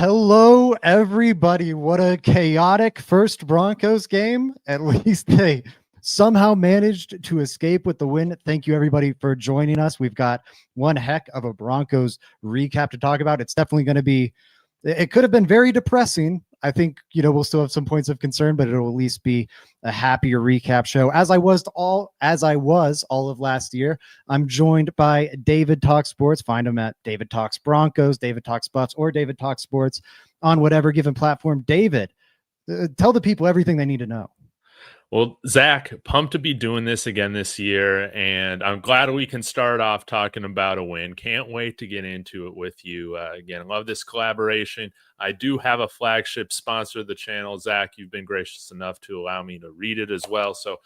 Hello, everybody. What a chaotic first Broncos game. At least they somehow managed to escape with the win. Thank you, everybody, for joining us. We've got one heck of a Broncos recap to talk about. It's definitely going to be, it could have been very depressing. I think, we'll still have some points of concern, but it'll at least be a happier recap show as I was all of last year. I'm joined by David Talks Sports. Find him at David Talks Broncos, David Talks Buffs, or David Talks Sports on whatever given platform. David, tell the people everything they need to know. Well, Zach, pumped to be doing this again this year, and I'm glad we can start off talking about a win. Can't wait to get into it with you. Again, love this collaboration. I do have a flagship sponsor of the channel. Zach, you've been gracious enough to allow me to read it as well. So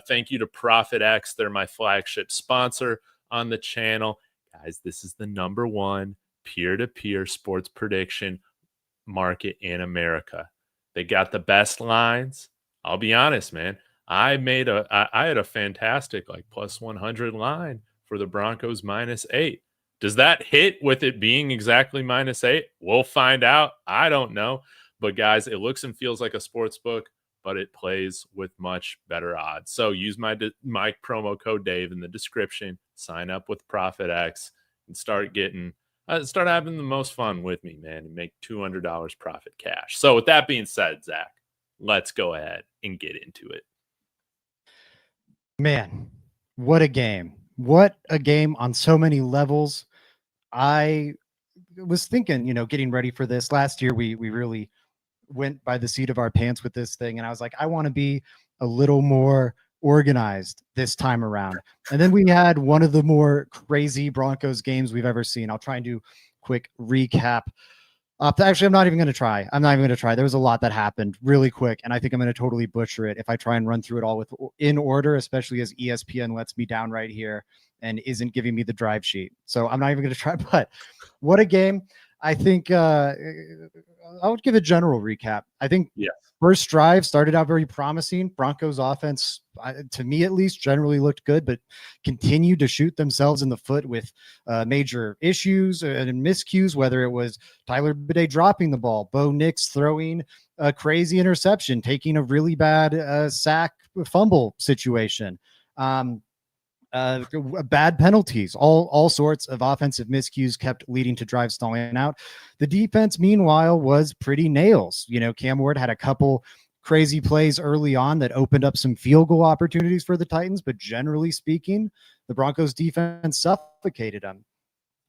thank you to ProfitX. They're my flagship sponsor on the channel. Guys, this is the #1 peer-to-peer sports prediction market in America. They got the best lines. I'll be honest, man. I had a fantastic plus 100 line for the Broncos -8. Does that hit with it being exactly -8? We'll find out. I don't know. But guys, it looks and feels like a sports book, but it plays with much better odds. So use my promo code Dave in the description, sign up with ProfitX, and start having the most fun with me, man, and make $200 profit cash. So with that being said, Zach, let's go ahead and get into it. Man, what a game. What a game on so many levels. I was thinking, getting ready for this last year, we really went by the seat of our pants with this thing. And I was like, I want to be a little more organized this time around. And then we had one of the more crazy Broncos games we've ever seen. I'll try and do a quick recap. Actually, I'm not even going to try. There was a lot that happened really quick, and I think I'm going to totally butcher it if I try and run through it all in order, especially as ESPN lets me down right here and isn't giving me the drive sheet. So I'm not even going to try, but what a game. I think I would give a general recap. I think first drive started out very promising. Broncos offense, to me at least, generally looked good, but continued to shoot themselves in the foot with major issues and miscues, whether it was Tyler Bidet dropping the ball, Bo Nix throwing a crazy interception, taking a really bad sack fumble situation. Bad penalties, all sorts of offensive miscues kept leading to drives stalling out. The defense, meanwhile, was pretty nails. Cam Ward had a couple crazy plays early on that opened up some field goal opportunities for the Titans, but generally speaking, the Broncos defense suffocated them.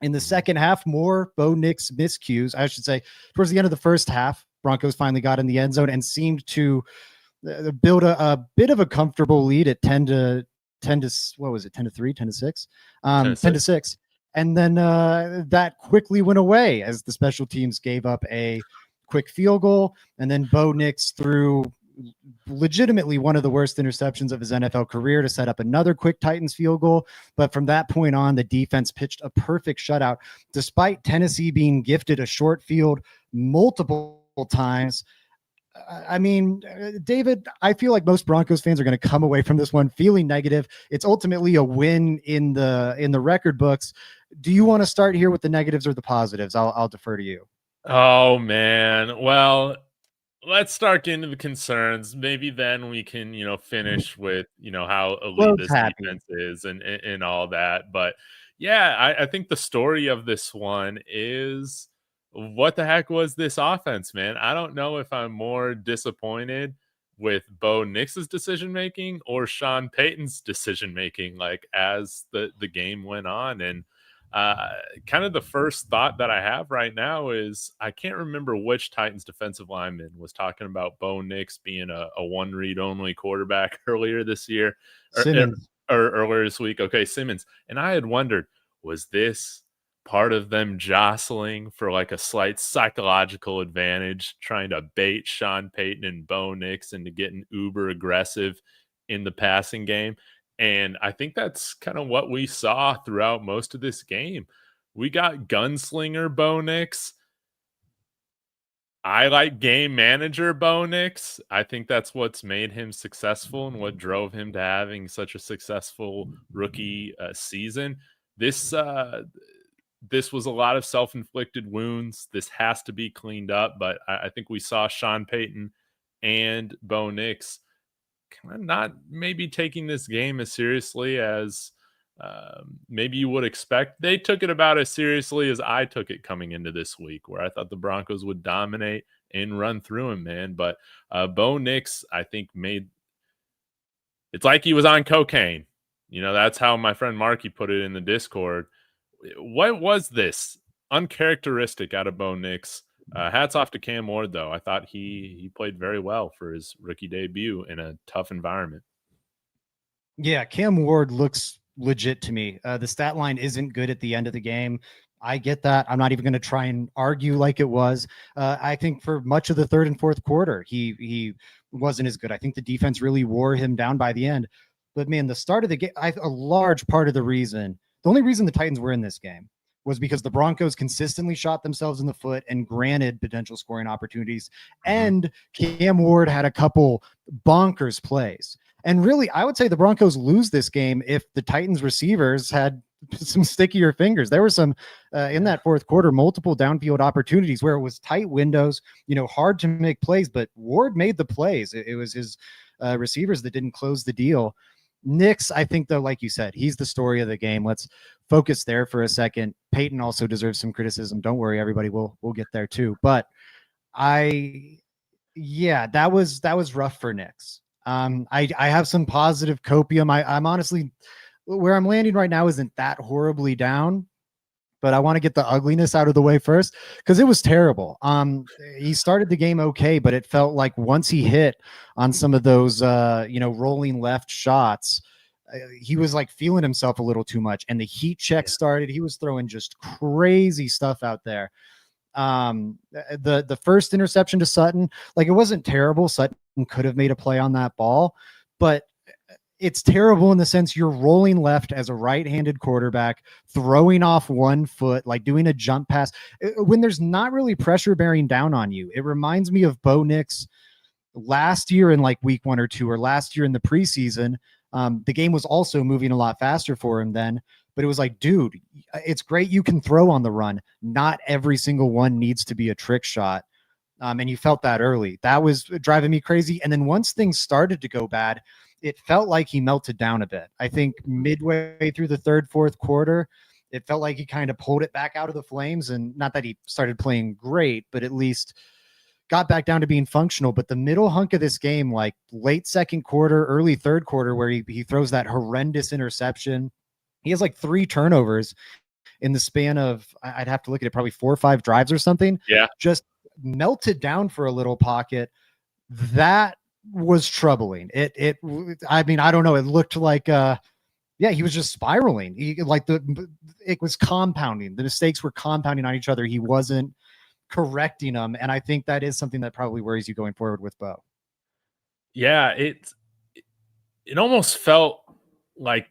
In the second half, more Bo Nix miscues, I should say, towards the end of the first half, Broncos finally got in the end zone and seemed to build a bit of a comfortable lead at 10 to 3, 10 to 6, 10 to 6. And then that quickly went away as the special teams gave up a quick field goal. And then Bo Nix threw legitimately one of the worst interceptions of his NFL career to set up another quick Titans field goal. But from that point on, the defense pitched a perfect shutout, despite Tennessee being gifted a short field multiple times. I mean, David, I feel like most Broncos fans are going to come away from this one feeling negative. It's ultimately a win in the record books. Do you want to start here with the negatives or the positives? I'll defer to you. Oh, man. Well, let's start getting into the concerns. Maybe then we can, finish with, how elite this defense is and all that. But yeah, I think the story of this one is, what the heck was this offense, man? I don't know if I'm more disappointed with Bo Nix's decision-making or Sean Payton's decision-making, as the game went on. And kind of the first thought that I have right now is I can't remember which Titans defensive lineman was talking about Bo Nix being a one-read only quarterback earlier this year or earlier this week. Okay, Simmons. And I had wondered, was this part of them jostling for a slight psychological advantage, trying to bait Sean Payton and Bo Nix into getting uber aggressive in the passing game? And I think that's kind of what we saw throughout most of this game. We got gunslinger Bo Nix. I like game manager Bo Nix. I think that's what's made him successful and what drove him to having such a successful rookie season. this was a lot of self-inflicted wounds. This has to be cleaned up, but I think we saw Sean Payton and Bo Nix kind of not maybe taking this game as seriously as maybe you would expect. They took it about as seriously as I took it coming into this week, where I thought the Broncos would dominate and run through him, man. But Bo Nix, I think, made it's like he was on cocaine. That's how my friend Marky put it in the Discord. What was this uncharacteristic out of Bo Nix? Hats off to Cam Ward, though. I thought he played very well for his rookie debut in a tough environment. Yeah, Cam Ward looks legit to me. The stat line isn't good at the end of the game. I get that. I'm not even going to try and argue like it was. I think for much of the third and fourth quarter, he wasn't as good. I think the defense really wore him down by the end. But man, the start of the game, a large part of the only reason the Titans were in this game was because the Broncos consistently shot themselves in the foot and granted potential scoring opportunities. And Cam Ward had a couple bonkers plays. And really, I would say the Broncos lose this game if the Titans receivers had some stickier fingers. There were some in that fourth quarter, multiple downfield opportunities where it was tight windows, hard to make plays, but Ward made the plays. It was his receivers that didn't close the deal. Nix, I think, though, like you said, he's the story of the game. Let's focus there for a second. Peyton also deserves some criticism. Don't worry, everybody. We'll get there too. But that was rough for Nix. I have some positive copium. I'm honestly, where I'm landing right now isn't that horribly down, but I want to get the ugliness out of the way first because it was terrible. He started the game okay, but it felt like once he hit on some of those, rolling left shots, he was like feeling himself a little too much. And the heat check started. He was throwing just crazy stuff out there. The first interception to Sutton, like, it wasn't terrible. Sutton could have made a play on that ball, but it's terrible in the sense you're rolling left as a right-handed quarterback, throwing off one foot, like doing a jump pass when there's not really pressure bearing down on you. It reminds me of Bo Nix last year in like week 1 or 2, or last year in the preseason. The game was also moving a lot faster for him then, but it was like, dude, it's great you can throw on the run. Not every single one needs to be a trick shot. And you felt that early. That was driving me crazy. And then once things started to go bad, it felt like he melted down a bit. I think midway through the third, fourth quarter, it felt like he kind of pulled it back out of the flames. And not that he started playing great, but at least got back down to being functional. But the middle hunk of this game, like late second quarter, early third quarter, where he throws that horrendous interception, he has like 3 turnovers in the span of, I'd have to look at it, probably 4 or 5 drives or something. Yeah. Just melted down for a little pocket. That was troubling. I mean, I don't know. It looked like, he was just spiraling. It was compounding. The mistakes were compounding on each other. He wasn't correcting them. And I think that is something that probably worries you going forward with Bo. Yeah. It almost felt like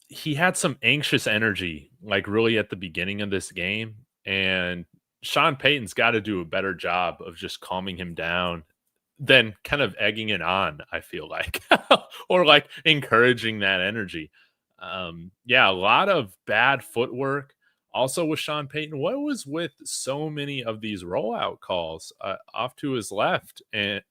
he had some anxious energy, like really at the beginning of this game. And Sean Payton's got to do a better job of just calming him down than kind of egging it on, I feel like, or like encouraging that energy. A lot of bad footwork. Also with Sean Payton, what was with so many of these rollout calls off to his left? And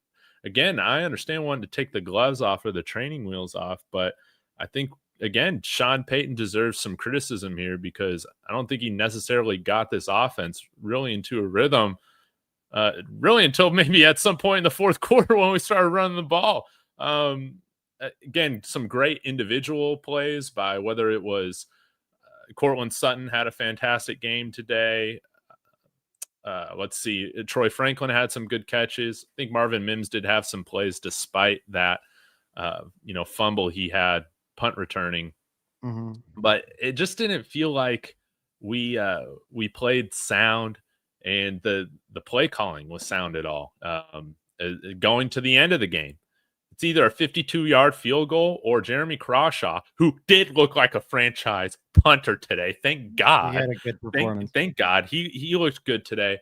again, I understand wanting to take the gloves off or the training wheels off, but I think, again, Sean Payton deserves some criticism here because I don't think he necessarily got this offense really into a rhythm, really until maybe at some point in the fourth quarter when we started running the ball. Again, some great individual plays by whether it was Cortland Sutton had a fantastic game today. Let's see. Troy Franklin had some good catches. I think Marvin Mims did have some plays despite that, fumble he had punt returning. But it just didn't feel like we played sound, and the play calling was sound at all. Going to the end of the game, it's either a 52-yard field goal or Jeremy Crawshaw, who did look like a franchise punter today. Thank God. He had a good performance. Thank God. He looked good today.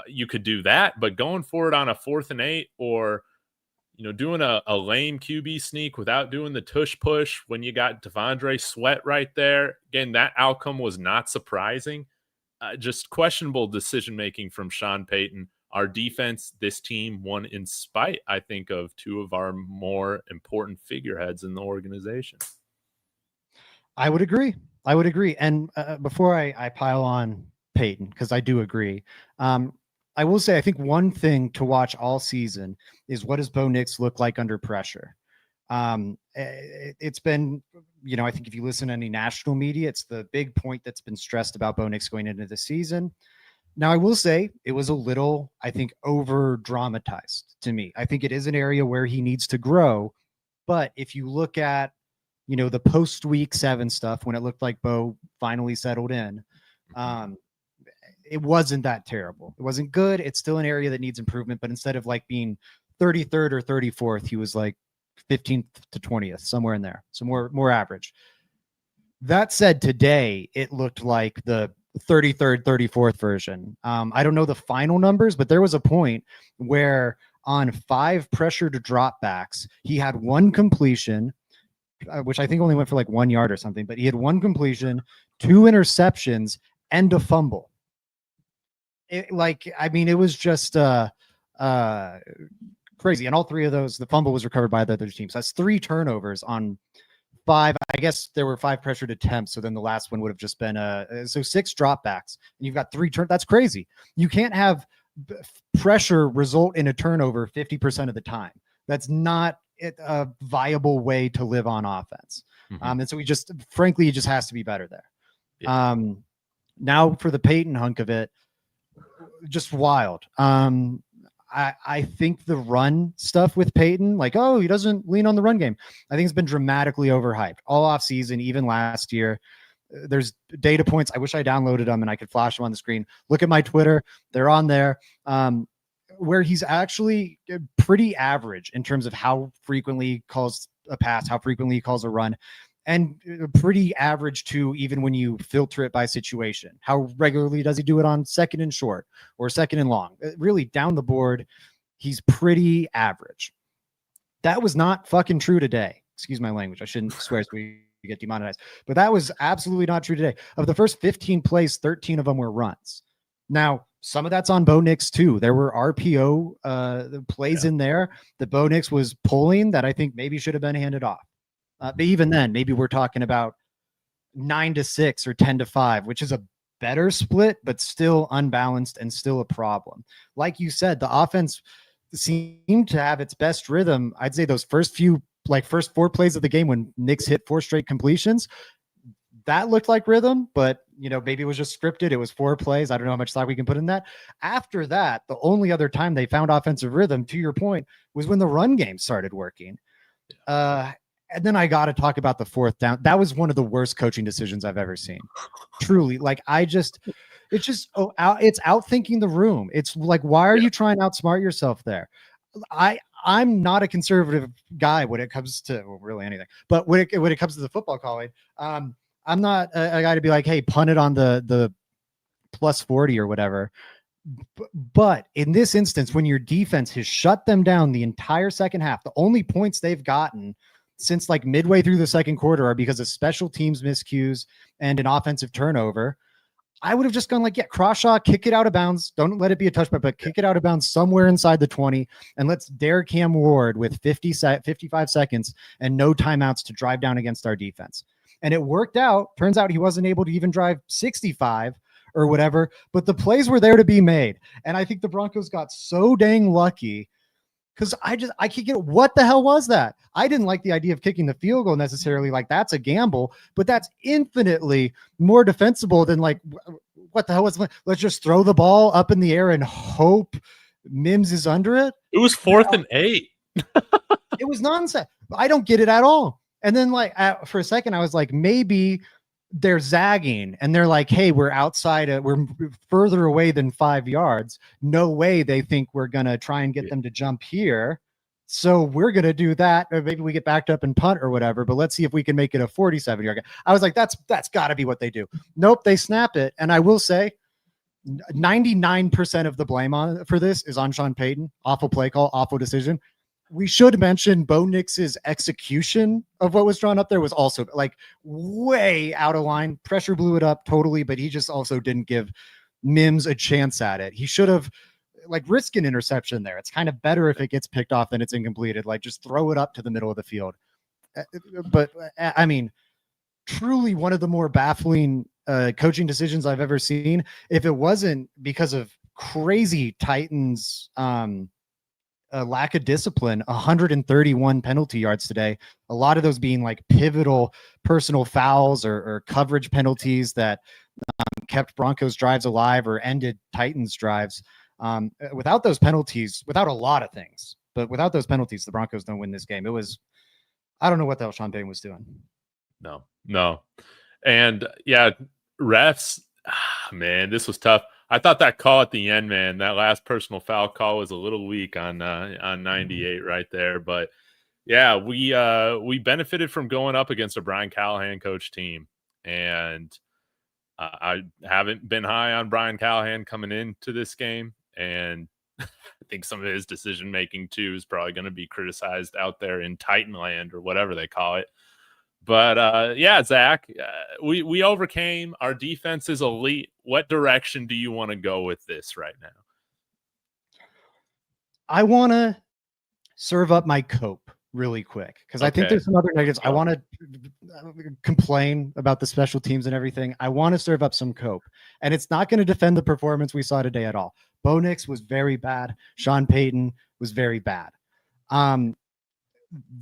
You could do that, but going for it on a 4th and 8 or doing a lame QB sneak without doing the tush push when you got Devondre Sweat right there. Again, that outcome was not surprising. just questionable decision making from Sean Payton. Our defense, this team won in spite, I think, of two of our more important figureheads in the organization. I would agree. And before I pile on Peyton, because I do agree, I will say I think one thing to watch all season is what does Bo Nix look like under pressure. It's been, I think if you listen to any national media, it's the big point that's been stressed about Bo Nix going into the season. Now, I will say it was a little, I think, over dramatized to me. I think it is an area where he needs to grow. But if you look at, the post week 7 stuff, when it looked like Bo finally settled in, it wasn't that terrible. It wasn't good. It's still an area that needs improvement. But instead of like being 33rd or 34th, he was like 15th to 20th, somewhere in there. So more average. That said, today it looked like the 33rd, 34th version. I don't know the final numbers, but there was a point where on 5 pressure to dropbacks, he had 1 completion, which I think only went for like 1 yard or something, but he had 1 completion, 2 interceptions, and a fumble. It was just crazy. And all 3 of those, the fumble was recovered by the other team. So that's 3 turnovers on 5. I guess there were 5 pressured attempts. So then the last one would have just been 6 dropbacks, and you've got 3 That's crazy. You can't have pressure result in a turnover 50% of the time. That's not a viable way to live on offense. And so it just has to be better there. Yeah. Now for the Peyton hunk of it, just wild. I think the run stuff with Peyton, like, he doesn't lean on the run game, I think it's been dramatically overhyped all off season, even last year. There's data points. I wish I downloaded them and I could flash them on the screen. Look at my Twitter. They're on there. Where he's actually pretty average in terms of how frequently he calls a pass, how frequently he calls a run, and pretty average too, even when you filter it by situation. How regularly does he do it on 2nd and short or 2nd and long? Really down the board, he's pretty average. That was not fucking true today. Excuse my language. I shouldn't swear so we get demonetized, but that was absolutely not true today. Of the first 15 plays, 13 of them were runs. Now, some of that's on Bo Nix too. There were RPO plays in there that Bo Nix was pulling that I think maybe should have been handed off. But even then, maybe we're talking about 9-6 or 10-5, which is a better split, but still unbalanced and still a problem. Like you said, the offense seemed to have its best rhythm. I'd say those first 4 plays of the game when Nix hit 4 straight completions, that looked like rhythm, but maybe it was just scripted. It was 4 plays. I don't know how much thought we can put in that. After that, the only other time they found offensive rhythm, to your point, was when the run game started working. And then I got to talk about the 4th down. That was one of the worst coaching decisions I've ever seen. Truly. It's outthinking the room. It's like, why are you trying to outsmart yourself there? I'm not a conservative guy when it comes to really anything, but when it comes to the football calling, I'm not a guy to be like, hey, punt it on the plus 40 or whatever. But in this instance, when your defense has shut them down the entire second half, the only points they've gotten since like midway through the second quarter are because of special teams miscues and an offensive turnover. I would have just gone Crawshaw, kick it out of bounds. Don't let it be a touchback, but kick it out of bounds somewhere inside the 20. And let's dare Cam Ward with 55 seconds and no timeouts to drive down against our defense. And it worked out. Turns out he wasn't able to even drive 65 or whatever, but the plays were there to be made. And I think the Broncos got so dang lucky because I can't get it. What the hell was that? I didn't like the idea of kicking the field goal necessarily. Like, that's a gamble, but that's infinitely more defensible than like, what the hell was it? Let's just throw the ball up in the air and hope Mims is under it. It was 4th and 8. It was nonsense. I don't get it at all. And then for a second, I was like, maybe they're zagging and they're like, hey, we're outside, we're further away than 5 yards. No way they think we're going to try and get them to jump here. So we're going to do that. Or maybe we get backed up and punt or whatever, but let's see if we can make it a 47-yard. I was like, that's gotta be what they do. Nope. They snap it. And I will say 99% of the blame for this is on Sean Payton. Awful play call, awful decision. we should mention Bo Nix's execution of what was drawn up there was also like way out of line. Pressure blew it up totally, but he just also didn't give Mims a chance at it. He should have like risked an interception there. It's kind of better if it gets picked off than it's incompleted. Like just throw it up to the middle of the field. But I mean, truly one of the more baffling coaching decisions I've ever seen. If it wasn't because of crazy Titans a lack of discipline, 131 penalty yards today, a lot of those being like pivotal personal fouls or coverage penalties that kept Broncos drives alive or ended Titans drives. Without those penalties, without a lot of things, but without those penalties, the Broncos don't win this game. It was, I don't know what the hell Sean Payton was doing. No. And yeah, refs, man, this was tough. I thought that call at the end, man, that last personal foul call was a little weak on 98 right there. But yeah, we benefited from going up against a Brian Callahan coach team. And I haven't been high on Brian Callahan coming into this game. And I think some of his decision making too is probably going to be criticized out there in Titanland or whatever they call it. But yeah, Zach, we overcame. Our defense is elite. What direction do you want to go with this right now? I want to serve up my cope really quick because I think there's some other negatives. I want to complain about the special teams and everything. I want to serve up some cope, and it's not going to defend the performance we saw today at all. Bo Nix was very bad. Sean Payton was very bad.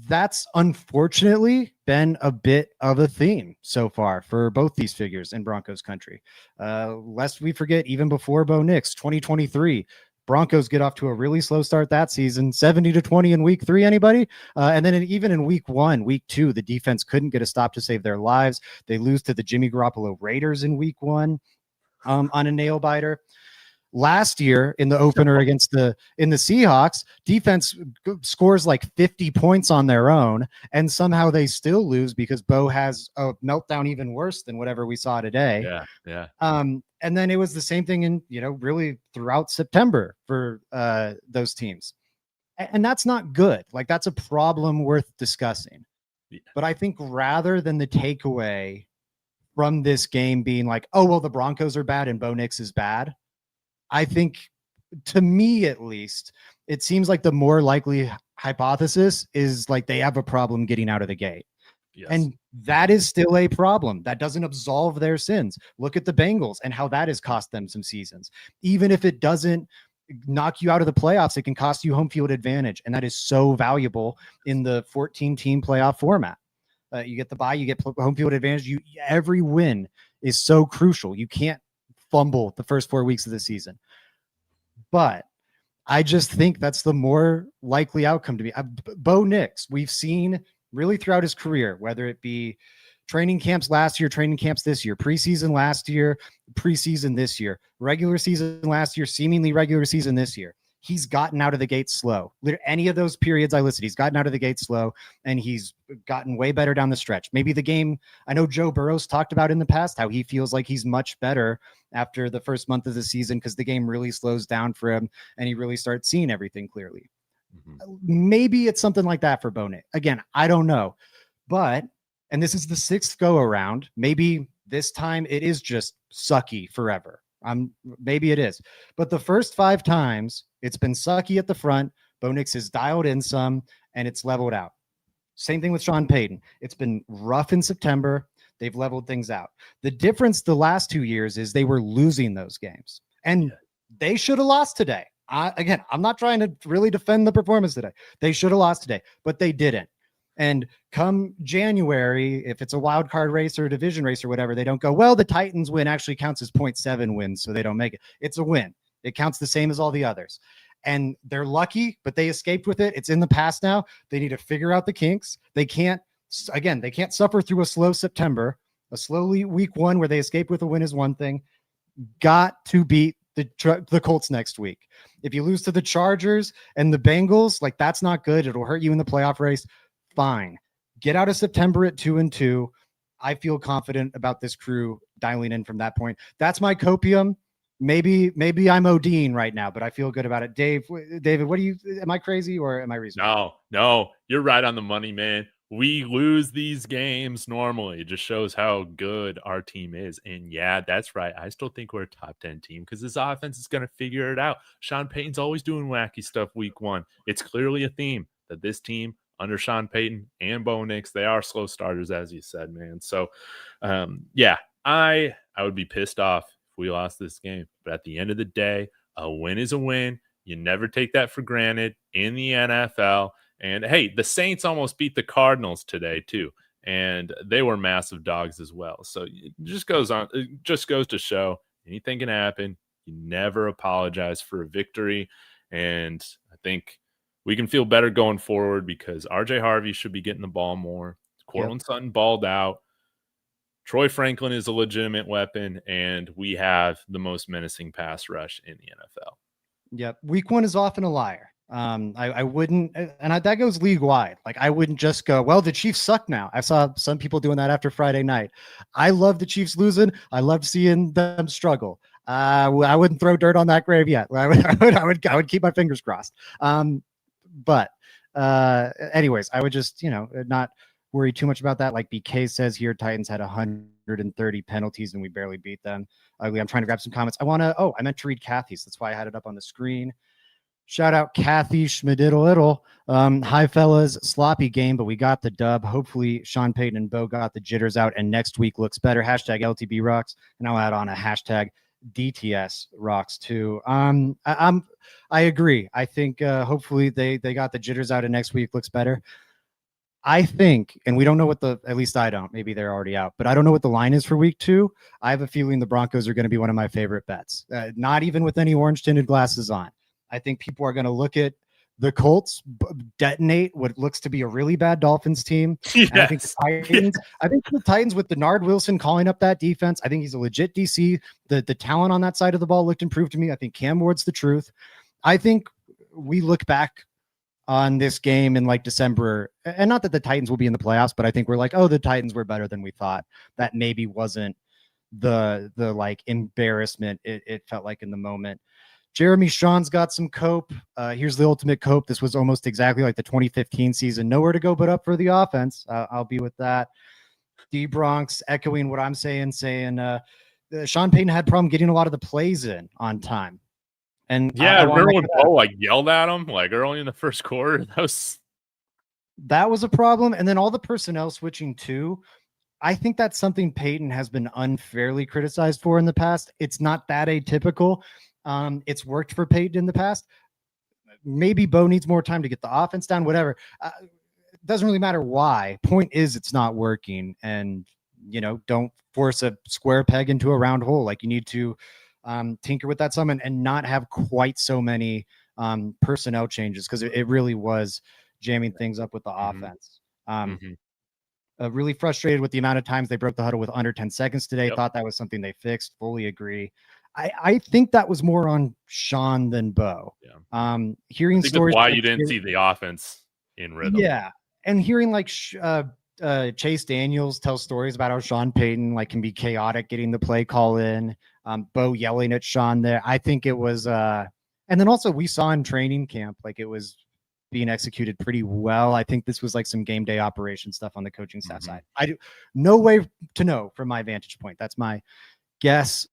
That's unfortunately been a bit of a theme so far for both these figures in Broncos country. Lest we forget, even before Bo Nix, 2023, Broncos get off to a really slow start that season, 70-20 in week 3. Anybody? And then even in week 1, week 2, the defense couldn't get a stop to save their lives. They lose to the Jimmy Garoppolo Raiders in week 1 on a nail biter. Last year in the opener in the Seahawks, defense scores like 50 points on their own, and somehow they still lose because Bo has a meltdown even worse than whatever we saw today. Yeah. And then it was the same thing in, really throughout September for those teams. And that's not good. Like, that's a problem worth discussing. Yeah. But I think rather than the takeaway from this game being like, oh, well, the Broncos are bad and Bo Nix is bad, I think, to me at least, it seems like the more likely hypothesis is like they have a problem getting out of the gate. Yes. And that is still a problem. That doesn't absolve their sins. Look at the Bengals and how that has cost them some seasons. Even if it doesn't knock you out of the playoffs, it can cost you home field advantage. And that is so valuable in the 14-team playoff format. You get the bye, you get home field advantage. Every win is so crucial. You can't fumble the first 4 weeks of the season. But I just think that's the more likely outcome to me. Bo Nix, we've seen really throughout his career, whether it be training camps last year, training camps this year, preseason last year, preseason this year, regular season last year, seemingly regular season this year, he's gotten out of the gate slow. Any of those periods I listed, he's gotten out of the gate slow, and he's gotten way better down the stretch. Maybe the game, I know Joe Burrow's talked about in the past how he feels like he's much better after the first month of the season because the game really slows down for him and he really starts seeing everything clearly. Mm-hmm. Maybe it's something like that for Bo Nix. Again, I don't know. But, and this is the 6th go around, maybe this time it is just sucky forever. Maybe it is. But the first 5 times, it's been sucky at the front. Bo Nix has dialed in some, and it's leveled out. Same thing with Sean Payton. It's been rough in September. They've leveled things out. The difference the last 2 years is they were losing those games. And they should have lost today. Again, I'm not trying to really defend the performance today. They should have lost today, but they didn't. And come January, if it's a wild card race or a division race or whatever, they don't go, well, the Titans win actually counts as 0.7 wins, so they don't make it. It's a win. It counts the same as all the others. And they're lucky, but they escaped with it. It's in the past now. They need to figure out the kinks. They can't suffer through a slow September. A slowly week 1 where they escape with a win is one thing. Got to beat the Colts next week. If you lose to the Chargers and the Bengals, like, that's not good. It'll hurt you in the playoff race. Fine. Get out of September at 2-2. I feel confident about this crew dialing in from that point. That's my copium. maybe I'm ODing right now, but I feel good about it. David, what do you? Am I crazy or am I reasonable? No, you're right on the money, man. We lose these games normally. It just shows how good our team is. And yeah, that's right. I still think we're a top 10 team because this offense is going to figure it out. Sean Payton's always doing wacky stuff week one. It's clearly a theme that this team under Sean Payton and Bo Nix, they are slow starters, as you said, man. So, yeah, I would be pissed off if we lost this game. But at the end of the day, a win is a win. You never take that for granted in the NFL. And hey, the Saints almost beat the Cardinals today too, and they were massive dogs as well. So it just goes on. It just goes to show anything can happen. You never apologize for a victory, and I think we can feel better going forward because RJ Harvey should be getting the ball more. Cortland Sutton balled out. Troy Franklin is a legitimate weapon, and we have the most menacing pass rush in the NFL. Yep. Week one is often a liar. I wouldn't, and that goes league wide. Like I wouldn't just go, well, the Chiefs suck now. I saw some people doing that after Friday night. I love the Chiefs losing. I loved seeing them struggle. I wouldn't throw dirt on that grave yet. I would keep my fingers crossed. But anyways, I would just, not worry too much about that. Like BK says here, Titans had 130 penalties and we barely beat them. I'm trying to grab some comments. I meant to read Kathy's. That's why I had it up on the screen. Shout out Kathy Schmididdle. Hi fellas, sloppy game, but we got the dub. Hopefully Sean Payton and Bo got the jitters out and next week looks better. Hashtag LTB rocks. And I'll add on a hashtag DTS rocks too. I agree. I think hopefully they got the jitters out and next week looks better. I think, and we don't know at least I don't, maybe they're already out, but I don't know what the line is for week 2. I have a feeling the Broncos are going to be one of my favorite bets. Not even with any orange tinted glasses on. I think people are going to look at the Colts detonate what looks to be a really bad Dolphins team. Yes. And I think the Titans with Denard Wilson calling up that defense. I think he's a legit DC. The talent on that side of the ball looked improved to me. I think Cam Ward's the truth. I think we look back on this game in like December, and not that the Titans will be in the playoffs, but I think we're like, oh, the Titans were better than we thought. That maybe wasn't the like embarrassment it felt like in the moment. Jeremy Sean's got some cope. Here's the ultimate cope. This was almost exactly like the 2015 season. Nowhere to go but up for the offense. I'll be with that. D Bronx echoing what I'm saying Sean Payton had problem getting a lot of the plays in on time. And yeah, I remember when Bo like yelled at him like early in the first quarter. That was a problem. And then all the personnel switching too. I think that's something Payton has been unfairly criticized for in the past. It's not that atypical. It's worked for Payton in the past. Maybe Bo needs more time to get the offense down, whatever. It doesn't really matter why. Point is it's not working. And, don't force a square peg into a round hole. Like you need to tinker with that some and not have quite so many personnel changes because it really was jamming things up with the offense. Really frustrated with the amount of times they broke the huddle with under 10 seconds today. Thought that was something they fixed. Fully agree. I think that was more on Sean than Bo. Yeah. Hearing stories why you didn't see the offense in rhythm. Yeah. And hearing like Chase Daniels tell stories about how Sean Payton like can be chaotic getting the play call in, Bo yelling at Sean there. I think it was and then also we saw in training camp like it was being executed pretty well. I think this was like some game day operation stuff on the coaching staff side. I do no way to know from my vantage point. That's my guess.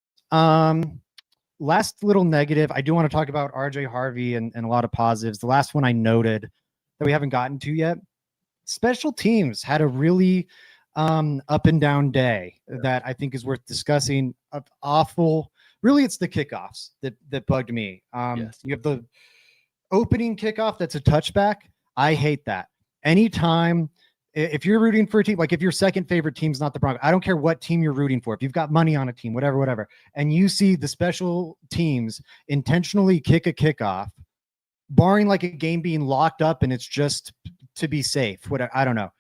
Last little negative. I do want to talk about RJ Harvey and a lot of positives. The last one I noted that we haven't gotten to yet. Special teams had a really up and down day that I think is worth discussing. Awful. Really, it's the kickoffs that bugged me. Yes. You have the opening kickoff that's a touchback. I hate that. Anytime, if you're rooting for a team, like if your second favorite team's not the Broncos, I don't care what team you're rooting for. If you've got money on a team, whatever, and you see the special teams intentionally kick a kickoff, barring like a game being locked up and it's just to be safe. I don't know.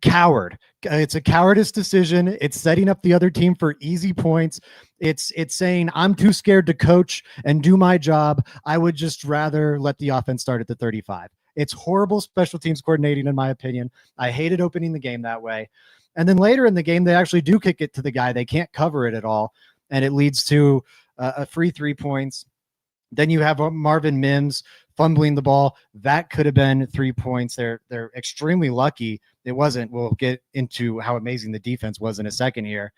Coward. It's a cowardice decision. It's setting up the other team for easy points. It's saying I'm too scared to coach and do my job. I would just rather let the offense start at the 35. It's horrible special teams coordinating, in my opinion. I hated opening the game that way. And then later in the game, they actually do kick it to the guy. They can't cover it at all. And it leads to a free 3 points. Then you have Marvin Mims fumbling the ball. That could have been 3 points. They're extremely lucky. It wasn't. We'll get into how amazing the defense was in a second here.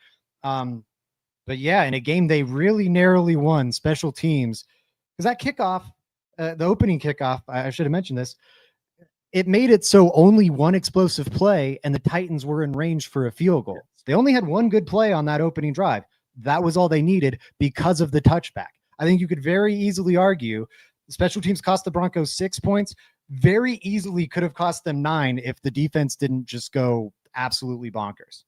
But yeah, in a game they really narrowly won, special teams, because that kickoff, the opening kickoff, I should have mentioned this, it made it so only one explosive play and the Titans were in range for a field goal. They only had one good play on that opening drive. That was all they needed because of the touchback. I think you could very easily argue special teams cost the Broncos 6 points, very easily could have cost them 9 if the defense didn't just go absolutely bonkers.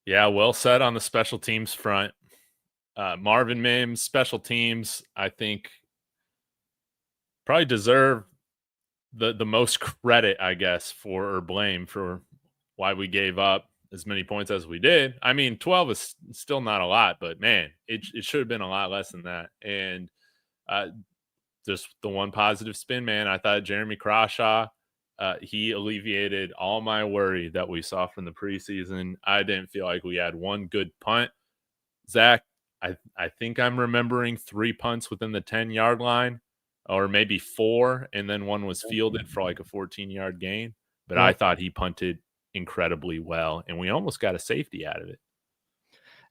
Yeah, well said on the special teams front. Marvin Mims, special teams, I think probably deserve the most credit, I guess, or blame for why we gave up as many points as we did. I mean, 12 is still not a lot, but man, it should have been a lot less than that. And just the one positive spin, man, I thought Jeremy Crawshaw, he alleviated all my worry that we saw from the preseason. I didn't feel like we had one good punt. Zach, I think I'm remembering 3 punts within the 10-yard line, or maybe 4, and then one was fielded for like a 14-yard gain. But I thought he punted incredibly well, and we almost got a safety out of it.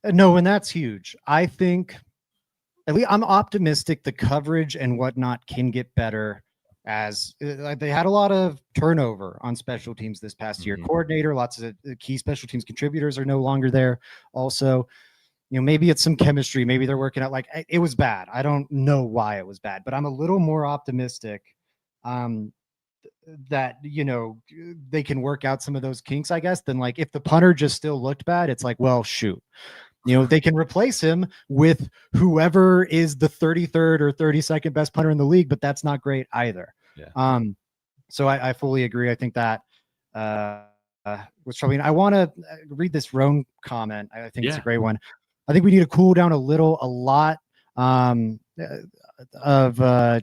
No, and that's huge. I think, at least I'm optimistic the coverage and whatnot can get better, as they had a lot of turnover on special teams this past year. Coordinator, lots of key special teams contributors are no longer there. Also, maybe it's some chemistry. Maybe they're working out. Like, it was bad. I don't know why it was bad, but I'm a little more optimistic that, they can work out some of those kinks, I guess, than like if the punter just still looked bad, it's like, well, shoot. They can replace him with whoever is the 33rd or 32nd best punter in the league, but that's not great either. Yeah. So I fully agree. I think that was troubling. I want to read this Roan comment. I think it's a great one. I think we need to cool down a lot of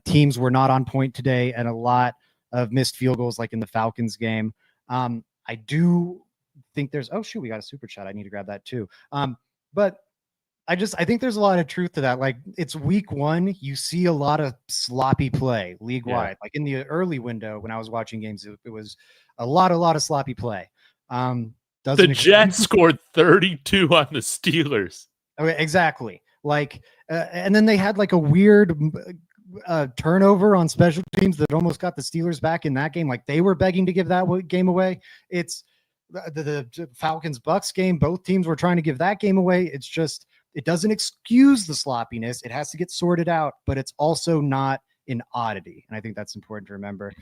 teams were not on point today, and a lot of missed field goals, like in the Falcons game. I do think there's, we got a super chat. I need to grab that too. But I think there's a lot of truth to that. Like, it's week 1. You see a lot of sloppy play league wide. Like in the early window when I was watching games, it was a lot of sloppy play. The Jets scored 32 on the Steelers. Okay, exactly. Like, and then they had like a weird turnover on special teams that almost got the Steelers back in that game. Like, they were begging to give that game away. It's the Falcons-Bucks game. Both teams were trying to give that game away. It's just, it doesn't excuse the sloppiness. It has to get sorted out, but it's also not an oddity. And I think that's important to remember.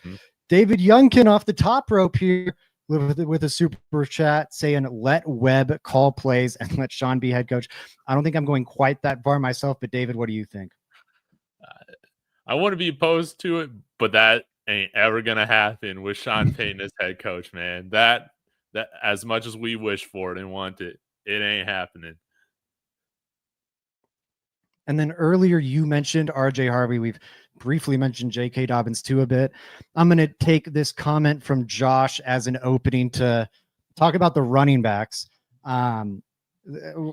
David Youngkin off the top rope here with a super chat saying, let Webb call plays and let Sean be head coach. I don't think I'm going quite that far myself, but David, what do you think? I want to be opposed to it, but that ain't ever going to happen with Sean Payton as head coach, man. That as much as we wish for it and want it, it ain't happening. And then earlier you mentioned RJ Harvey. We've briefly mentioned J.K. Dobbins too a bit. I'm going to take this comment from Josh as an opening to talk about the running backs,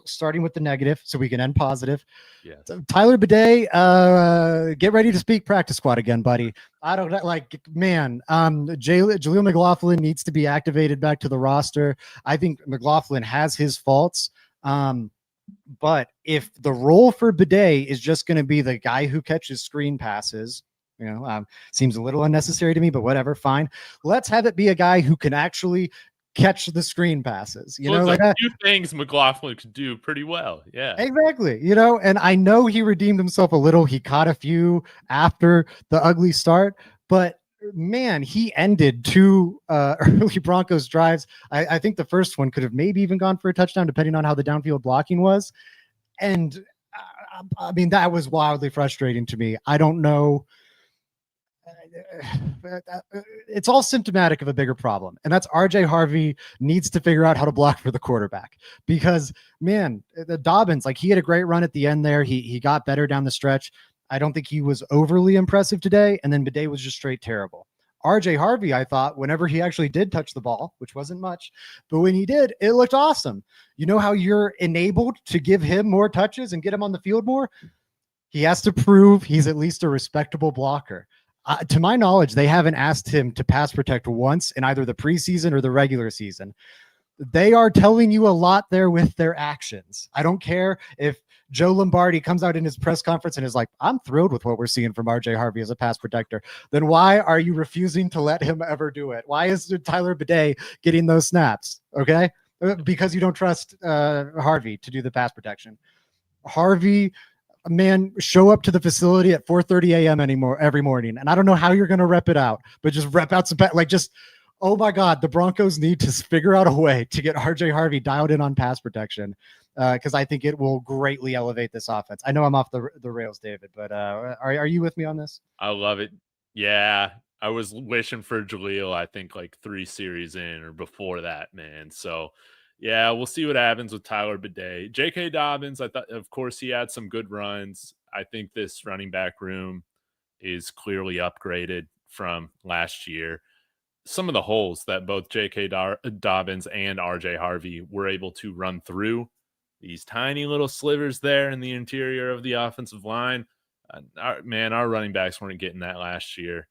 starting with the negative so we can end positive. Yes. So Tyler Bidet, get ready to speak practice squad again, buddy. I don't like, man, Jaleel McLaughlin needs to be activated back to the roster. I think McLaughlin has his faults. But if the role for Bidet is just going to be the guy who catches screen passes, seems a little unnecessary to me, but whatever, fine. Let's have it be a guy who can actually catch the screen passes. Like a few things McLaughlin could do pretty well. Yeah, exactly. And I know he redeemed himself a little. He caught a few after the ugly start, but man, he ended 2 early Broncos drives. I think the first one could have maybe even gone for a touchdown, depending on how the downfield blocking was. And I mean, that was wildly frustrating to me. I don't know. It's all symptomatic of a bigger problem. And that's RJ Harvey needs to figure out how to block for the quarterback, because man, the Dobbins, like, he had a great run at the end there. He got better down the stretch. I don't think he was overly impressive today. And then Bidet was just straight terrible. RJ Harvey, I thought, whenever he actually did touch the ball, which wasn't much, but when he did, it looked awesome. You know how you're enabled to give him more touches and get him on the field more? He has to prove he's at least a respectable blocker. To my knowledge, they haven't asked him to pass protect once in either the preseason or the regular season. They are telling you a lot there with their actions. I don't care if Joe Lombardi comes out in his press conference and is like, I'm thrilled with what we're seeing from RJ Harvey as a pass protector. Then why are you refusing to let him ever do it? Why is Tyler Bidet getting those snaps? Okay. Because you don't trust Harvey to do the pass protection. Harvey, man, show up to the facility at 4:30 a.m. every morning. And I don't know how you're going to rep it out, but just rep out some, oh my God, the Broncos need to figure out a way to get RJ Harvey dialed in on pass protection, because I think it will greatly elevate this offense. I know I'm off the rails, David, but are you with me on this? I love it. Yeah, I was wishing for Jaleel, I think, like 3 series in or before that, man. So, yeah, we'll see what happens with Tyler Bidet. J.K. Dobbins, I thought, of course, he had some good runs. I think this running back room is clearly upgraded from last year. Some of the holes that both J.K. Dobbins and R.J. Harvey were able to run through, these tiny little slivers there in the interior of the offensive line. Our running backs weren't getting that last year.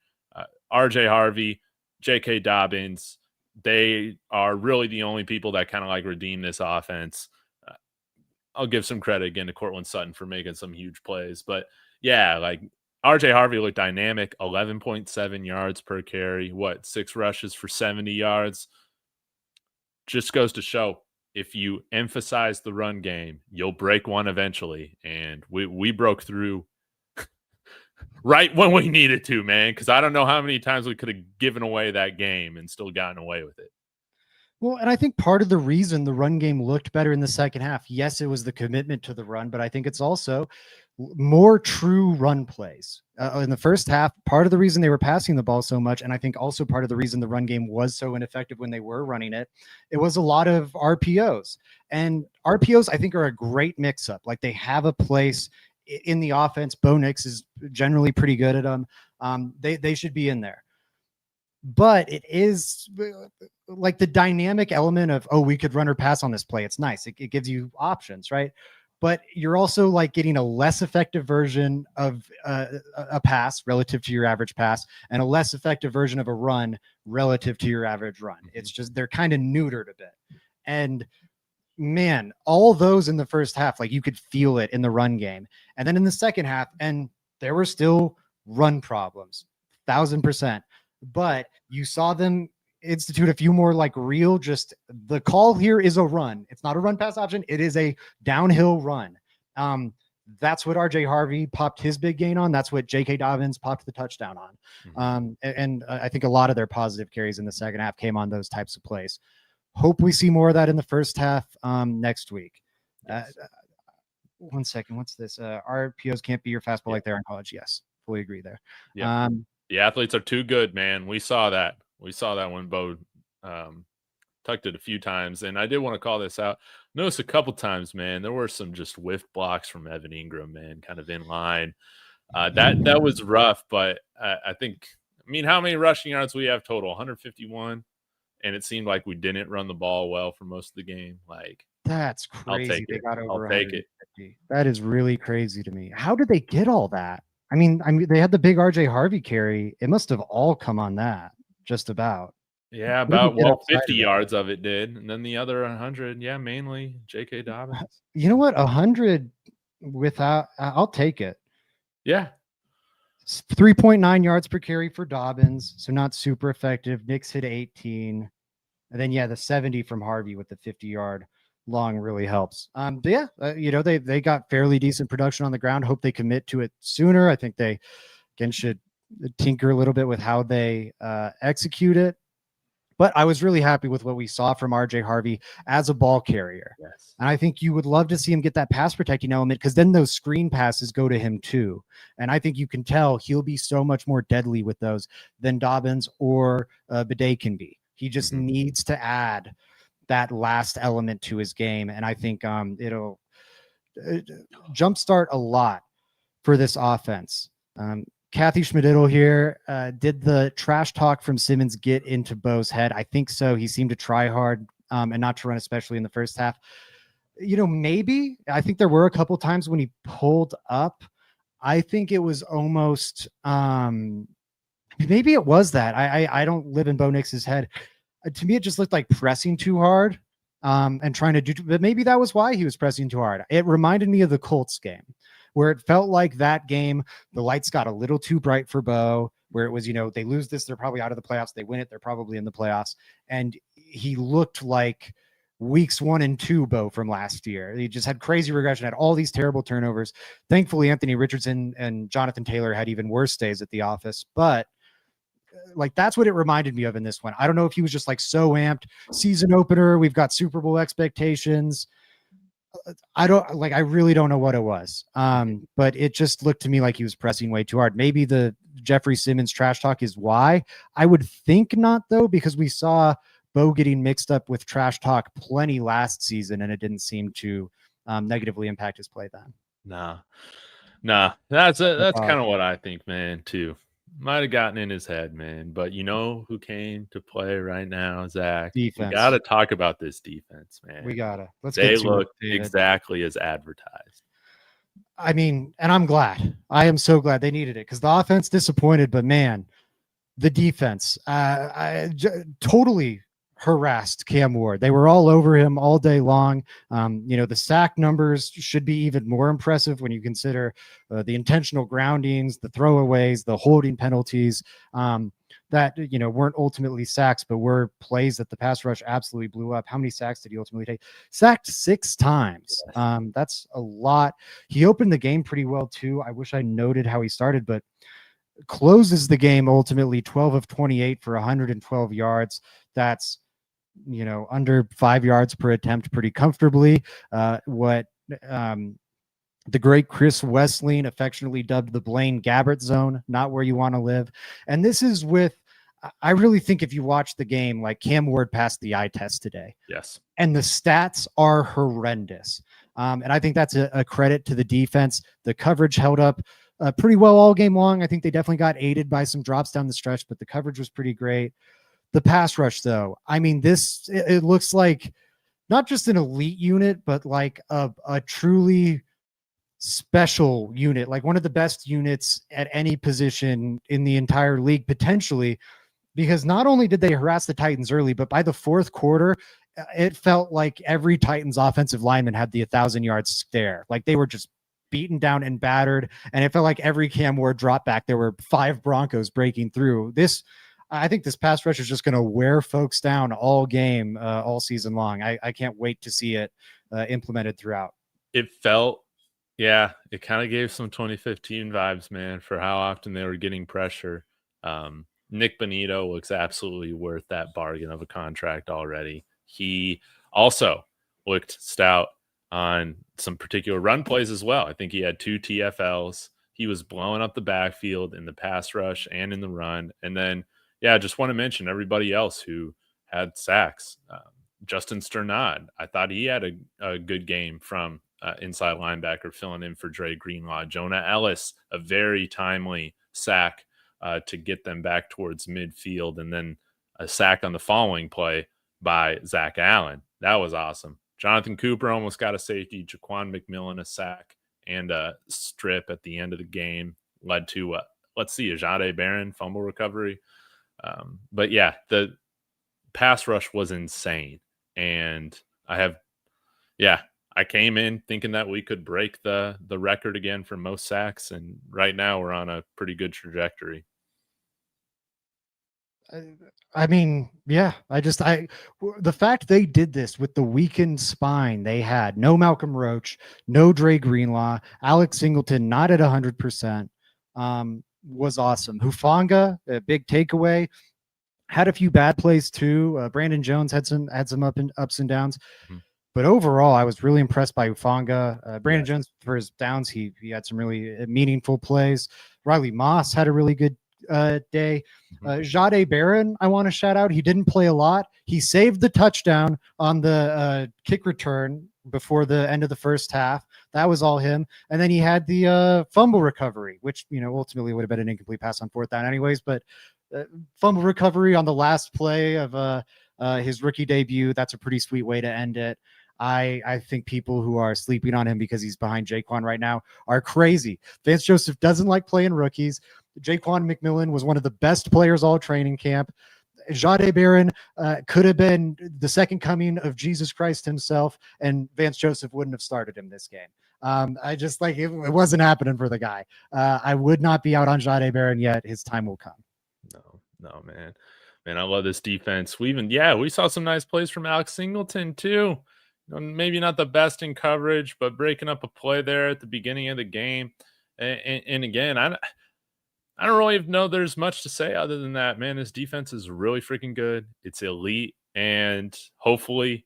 R.J. Harvey, J.K. Dobbins, they are really the only people that kind of like redeem this offense. I'll give some credit again to Cortland Sutton for making some huge plays. But yeah, like RJ Harvey looked dynamic, 11.7 yards per carry, 6 rushes for 70 yards. Just goes to show, if you emphasize the run game, you'll break one eventually. And we broke through right when we needed to, man, because I don't know how many times we could have given away that game and still gotten away with it. Well, and I think part of the reason the run game looked better in the second half, yes, it was the commitment to the run, but I think it's also more true run plays. In the first half, part of the reason they were passing the ball so much, and I think also part of the reason the run game was so ineffective when they were running it, it was a lot of RPOs. And RPOs, I think, are a great mix-up. Like, they have a place in the offense. Bo Nix is generally pretty good at them. They should be in there. But it is like the dynamic element of, oh, we could run or pass on this play. It's nice. It gives you options, right? But you're also like getting a less effective version of a pass relative to your average pass, and a less effective version of a run relative to your average run. It's just, they're kind of neutered a bit. And man, all those in the first half, like, you could feel it in the run game. And then in the second half, and there were still run problems, 1,000%. But you saw them institute a few more like real, just the call here is a run. It's not a run pass option. It is a downhill run. That's what RJ Harvey popped his big gain on. That's what J.K. Dobbins popped the touchdown on. And I think a lot of their positive carries in the second half came on those types of plays. Hope we see more of that in the first half next week. Yes. 1 second. What's this? RPOs can't be your fastball like they are in college. Yes, fully agree there. Yeah. The athletes are too good, man. We saw that. We saw that when Bo tucked it a few times. And I did want to call this out. Notice a couple times, man, there were some just whiff blocks from Evan Ingram, man, kind of in line. That was rough, but I think, how many rushing yards we have total? 151. And it seemed like we didn't run the ball well for most of the game. Like, that's crazy. They got over I'll take it. That is really crazy to me. How did they get all that? I mean, they had the big RJ Harvey carry. It must have all come on that, just about. Yeah, about 50 yards of it did, and then the other 100, yeah, mainly J.K. Dobbins. You know what? 100 without, I'll take it. Yeah, 3.9 yards per carry for Dobbins, so not super effective. Nix hit 18, and then the 70 from Harvey with the 50-yard long really helps. But yeah, they got fairly decent production on the ground. Hope they commit to it sooner. I think they again should tinker a little bit with how they execute it. But I was really happy with what we saw from RJ Harvey as a ball carrier. Yes. And I think you would love to see him get that pass protecting element, because then those screen passes go to him too. And I think you can tell he'll be so much more deadly with those than Dobbins or Bidet can be. He just needs to add that last element to his game. And I think it'll jumpstart a lot for this offense. Kathy Schmididdle here. Did the trash talk from Simmons get into Bo's head? I think so. He seemed to try hard and not to run, especially in the first half. Maybe. I think there were a couple times when he pulled up. I think it was almost maybe it was that. I don't live in Bo Nix's head. To me, it just looked like pressing too hard and trying to do. But maybe that was why he was pressing too hard. It reminded me of the Colts game, where it felt like that game, the lights got a little too bright for Bo, where it was, they lose this, they're probably out of the playoffs. They win it, they're probably in the playoffs. And he looked like weeks 1 and 2 Bo from last year. He just had crazy regression, had all these terrible turnovers. Thankfully, Anthony Richardson and Jonathan Taylor had even worse days at the office. But that's what it reminded me of in this one. I don't know if he was just so amped. Season opener, we've got Super Bowl expectations. I really don't know what it was. But it just looked to me like he was pressing way too hard. Maybe the Jeffrey Simmons trash talk is why. I would think not, though, because we saw Bo getting mixed up with trash talk plenty last season, and it didn't seem to negatively impact his play then. Nah. That's kind of what I think, man, too. Might have gotten in his head, man. But who came to play right now, Zach? Defense. We got to talk about this defense, man. We got to. They look exactly as advertised. I mean, and I'm glad. I am so glad they needed it because the offense disappointed, but man, the defense, totally harassed Cam Ward. They were all over him all day long. The sack numbers should be even more impressive when you consider the intentional groundings, the throwaways, the holding penalties that weren't ultimately sacks, but were plays that the pass rush absolutely blew up. How many sacks did he ultimately take? Sacked 6 times. That's a lot. He opened the game pretty well too. I wish I noted how he started, but closes the game ultimately 12 of 28 for 112 yards. That's under 5 yards per attempt pretty comfortably. What the great Chris Wesseling affectionately dubbed the Blaine Gabbert zone, not where you want to live. And this is I really think if you watch the game, Cam Ward passed the eye test today. Yes. And the stats are horrendous. And I think that's a credit to the defense. The coverage held up pretty well all game long. I think they definitely got aided by some drops down the stretch, but the coverage was pretty great. The pass rush, though, I mean, it looks like not just an elite unit, but a truly special unit, one of the best units at any position in the entire league, potentially, because not only did they harass the Titans early, but by the fourth quarter, it felt like every Titans offensive lineman had the 1,000-yard stare. They were just beaten down and battered, and it felt like every Cam Ward drop back, there were 5 Broncos breaking through. I think this pass rush is just going to wear folks down all game, all season long. I can't wait to see it implemented throughout. It kind of gave some 2015 vibes, man, for how often they were getting pressure. Nick Bonito looks absolutely worth that bargain of a contract already. He also looked stout on some particular run plays as well. I think he had 2 TFLs. He was blowing up the backfield in the pass rush and in the run. And then, I just want to mention everybody else who had sacks. Justin Sternad, I thought he had a good game from inside linebacker filling in for Dre Greenlaw. Jonah Ellis, a very timely sack to get them back towards midfield, and then a sack on the following play by Zach Allen. That was awesome. Jonathan Cooper almost got a safety. Jaquan McMillan a sack and a strip at the end of the game led to a Jahdae Barron fumble recovery. But the pass rush was insane. And I came in thinking that we could break the record again for most sacks. And right now we're on a pretty good trajectory. I mean, the fact they did this with the weakened spine they had, no Malcolm Roach, no Dre Greenlaw, Alex Singleton, not at 100%, was awesome. Hufanga, a big takeaway, had a few bad plays too. Brandon Jones had some ups and downs, but overall, I was really impressed by Hufanga. Brandon Jones, for his downs, he had some really meaningful plays. Riley Moss had a really good day. Jahdae Barron, I want to shout out. He didn't play a lot. He saved the touchdown on the kick return before the end of the first half. That was all him. And then he had the fumble recovery, which, ultimately would have been an incomplete pass on fourth down anyways, but fumble recovery on the last play of his rookie debut. That's a pretty sweet way to end it. I think people who are sleeping on him because he's behind Jaquan right now are crazy. Vance Joseph doesn't like playing rookies. Jaquan McMillan was one of the best players all training camp. Jahdae Barron could have been the second coming of Jesus Christ himself, and Vance Joseph wouldn't have started him this game. I just it wasn't happening for the guy. I would not be out on Jahdae Barron yet. His time will come. No, man. Man, I love this defense. We saw some nice plays from Alex Singleton too. Maybe not the best in coverage, but breaking up a play there at the beginning of the game. And again, I don't really know there's much to say other than that, man. This defense is really freaking good. It's elite, and hopefully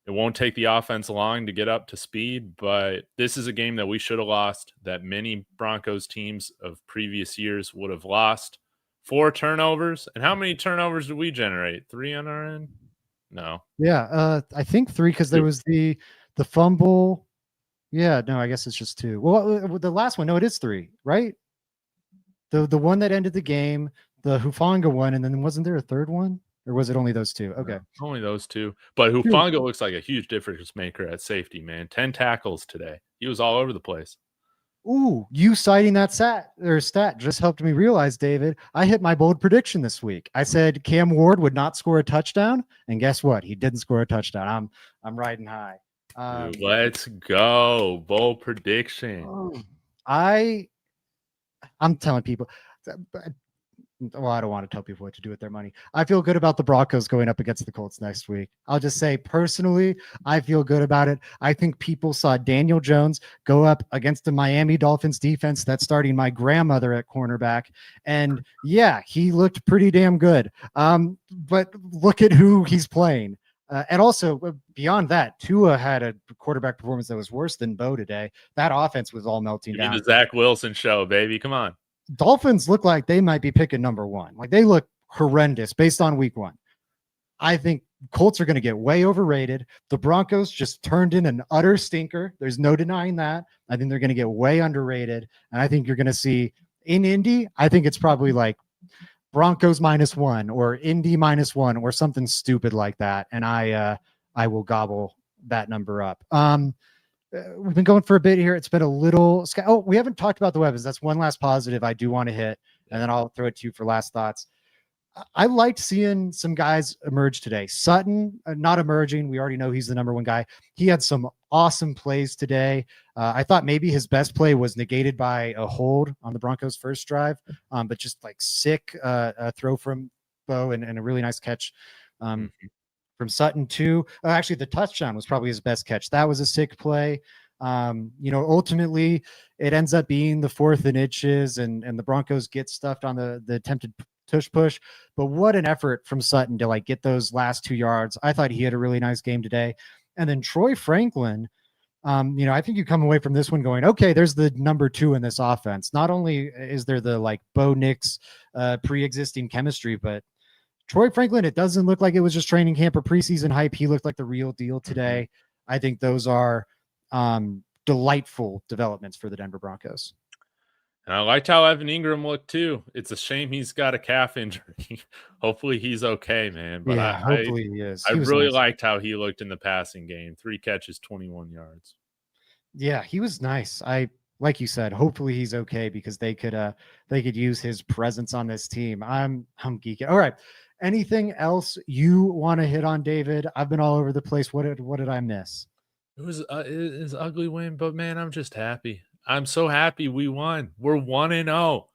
it won't take the offense long to get up to speed, but this is a game that we should have lost, that many Broncos teams of previous years would have lost. 4 turnovers. And how many turnovers did we generate? 3 on our end? No. Yeah, I think 3 because there was the fumble. Yeah, no, I guess it's just 2. Well, the last one, no, it is 3, right? The one that ended the game, the Hufanga one, and then wasn't there a third one? Or was it only those 2? Okay. No, only those 2. But Hufanga looks like a huge difference maker at safety, man. 10 tackles today. He was all over the place. Ooh, you citing that stat just helped me realize, David, I hit my bold prediction this week. I said Cam Ward would not score a touchdown, and guess what? He didn't score a touchdown. I'm riding high. Dude, let's go. Bold prediction. I'm telling people. Well, I don't want to tell people what to do with their money. I feel good about the Broncos going up against the Colts next week. I'll just say personally, I feel good about it. I think people saw Daniel Jones go up against the Miami Dolphins defense that's starting my grandmother at cornerback. And yeah, he looked pretty damn good. But look at who he's playing. And also beyond that, Tua had a quarterback performance that was worse than Bo today. That offense was all melting down. The Zach Wilson show, baby. Come on. Dolphins look like they might be picking number 1. Like they look horrendous based on week 1. I think Colts are going to get way overrated. The Broncos just turned in an utter stinker. There's no denying that. I think they're going to get way underrated. And I think you're going to see in Indy, I think it's probably like Broncos -1 or Indy -1 or something stupid like that. And I will gobble that number up. We've been going for a bit here. It's been a little. Oh, we haven't talked about the weapons. That's one last positive I do want to hit, and then I'll throw it to you for last thoughts. I liked seeing some guys emerge today. Sutton, not emerging. We already know he's the number 1 guy. He had some awesome plays today. I thought maybe his best play was negated by a hold on the Broncos' first drive, but just like sick throw from Bo and a really nice catch. From Sutton too. Actually, the touchdown was probably his best catch. That was a sick play. Ultimately, it ends up being the 4th and inches, and the Broncos get stuffed on the attempted tush push. But what an effort from Sutton to get those last 2 yards. I thought he had a really nice game today. And then Troy Franklin, I think you come away from this one going, okay, there's the number 2 in this offense. Not only is there the Bo Nix pre-existing chemistry, but Troy Franklin, it doesn't look like it was just training camp or preseason hype. He looked like the real deal today. I think those are delightful developments for the Denver Broncos. And I liked how Evan Ingram looked too. It's a shame he's got a calf injury. Hopefully he's okay, man. But yeah, hopefully he is. I really liked how he looked in the passing game. 3 catches, 21 yards. Yeah, he was nice. Like you said, hopefully he's okay because they could use his presence on this team. I'm geeking. All right. Anything else you want to hit on, David? I've been all over the place. What did I miss? It was an ugly win, but man, I'm just happy. I'm so happy we won. We're 1-0.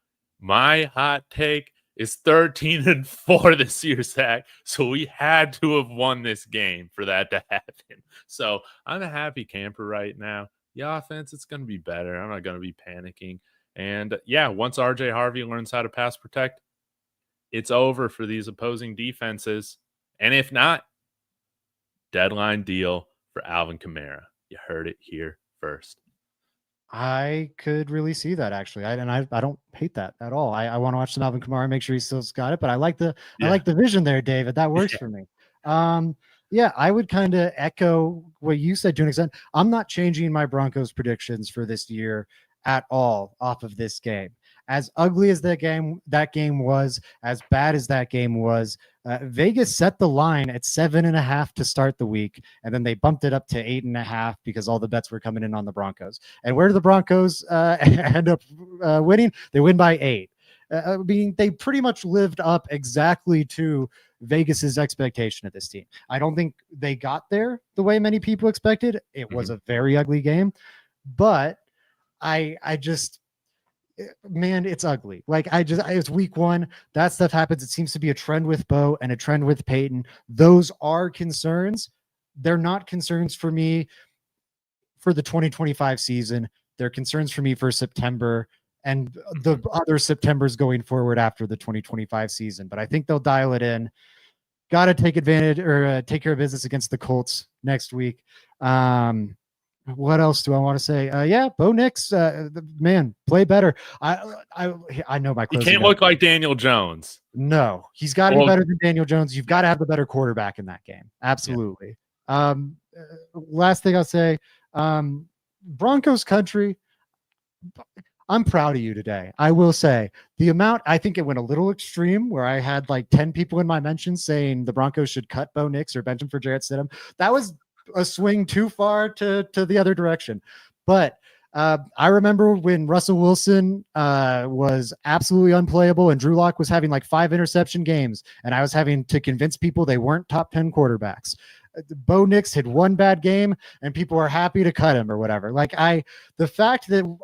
My hot take is 13-4 this year, Zach. So we had to have won this game for that to happen. So I'm a happy camper right now. The offense, it's going to be better. I'm not going to be panicking. And yeah, once RJ Harvey learns how to pass protect, it's over for these opposing defenses. And if not, deadline deal for Alvin Kamara. You heard it here first. I could really see that actually. I don't hate that at all. I want to watch some Alvin Kamara, make sure he still's got it, but I like the vision there, David. That works for me. Yeah, I would kind of echo what you said to an extent. I'm not changing my Broncos predictions for this year at all off of this game. As ugly as that game was, as bad as that game was, Vegas set the line at 7.5 to start the week, and then they bumped it up to 8.5 because all the bets were coming in on the Broncos. And where do the Broncos end up winning? They win by 8. I mean, they pretty much lived up exactly to Vegas's expectation of this team. I don't think they got there the way many people expected. It was a very ugly game, but I just, man, it's ugly. Like it's week 1. That stuff happens. It seems to be a trend with Bo and a trend with Peyton. Those are concerns. They're not concerns for me for the 2025 season. They're concerns for me for September and the other Septembers going forward after the 2025 season. But I think they'll dial it in. Got to take advantage or take care of business against the Colts next week. What else do I want to say? Yeah, Bo Nix, man, play better. I know my closing. He can't look like Daniel Jones. No, he's got to be better than Daniel Jones. You've got to have the better quarterback in that game. Absolutely. Yeah. Last thing I'll say, Broncos country, I'm proud of you today. I will say the amount, I think it went a little extreme where I had like 10 people in my mentions saying the Broncos should cut Bo Nix or bench him for Jarrett Stidham. That was a swing too far to the other direction. But I remember when Russell Wilson was absolutely unplayable and Drew Lock was having like 5 interception games, and I was having to convince people they weren't top 10 quarterbacks. Bo Nix had one bad game and people are happy to cut him or whatever. Like the fact that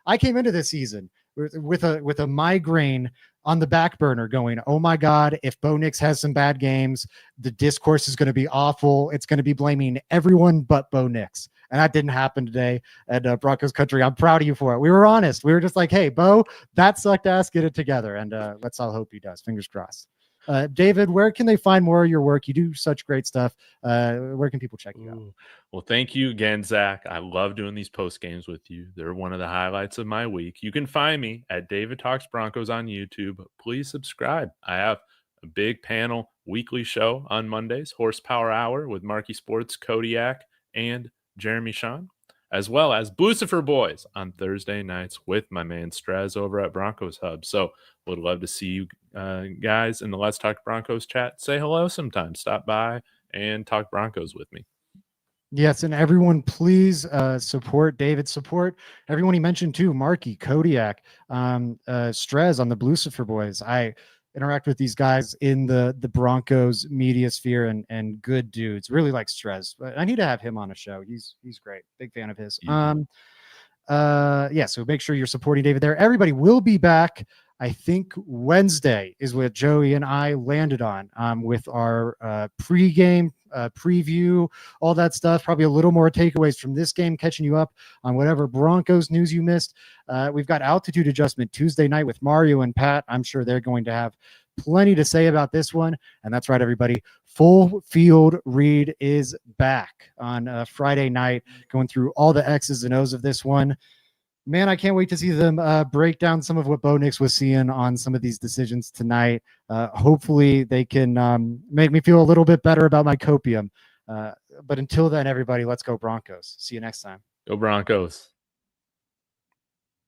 I came into this season with a migraine on the back burner going, oh my God, if Bo Nix has some bad games, the discourse is going to be awful. It's going to be blaming everyone but Bo Nix. And that didn't happen today at Broncos country. I'm proud of you for it. We were honest. We were just like, hey, Bo, that sucked ass. Get it together. And let's all hope he does. Fingers crossed. David, where can they find more of your work? You do such great stuff. Where can people check you out? Well, thank you again, Zach. I love doing these post games with you. They're one of the highlights of my week. You can find me at David Talks Broncos on YouTube. Please subscribe. I have a big panel weekly show on Mondays, Horsepower Hour with Marquee Sports, Kodiak, and Jeremy Sean, as well as Lucifer Boys on Thursday nights with my man Straz over at Broncos Hub. So would love to see you guys in the Let's Talk Broncos chat. Say hello sometime. Stop by and talk Broncos with me. Yes, and everyone, please support David. Support everyone he mentioned too, Markey, Kodiak, Strez on the Lucifer Boys. I interact with these guys in the Broncos media sphere and good dudes. Really like Strez. I need to have him on a show. He's great. Big fan of his. Yeah, so make sure you're supporting David there. Everybody will be back. I think Wednesday is what Joey and I landed on with our pregame preview, all that stuff. Probably a little more takeaways from this game, catching you up on whatever Broncos news you missed. We've got altitude adjustment Tuesday night with Mario and Pat. I'm sure they're going to have plenty to say about this one. And that's right, everybody. Full Field Read is back on Friday night, going through all the X's and O's of this one. Man, I can't wait to see them break down some of what Bo Nix was seeing on some of these decisions tonight. Hopefully they can make me feel a little bit better about my copium. But until then, everybody, let's go Broncos. See you next time. Go Broncos.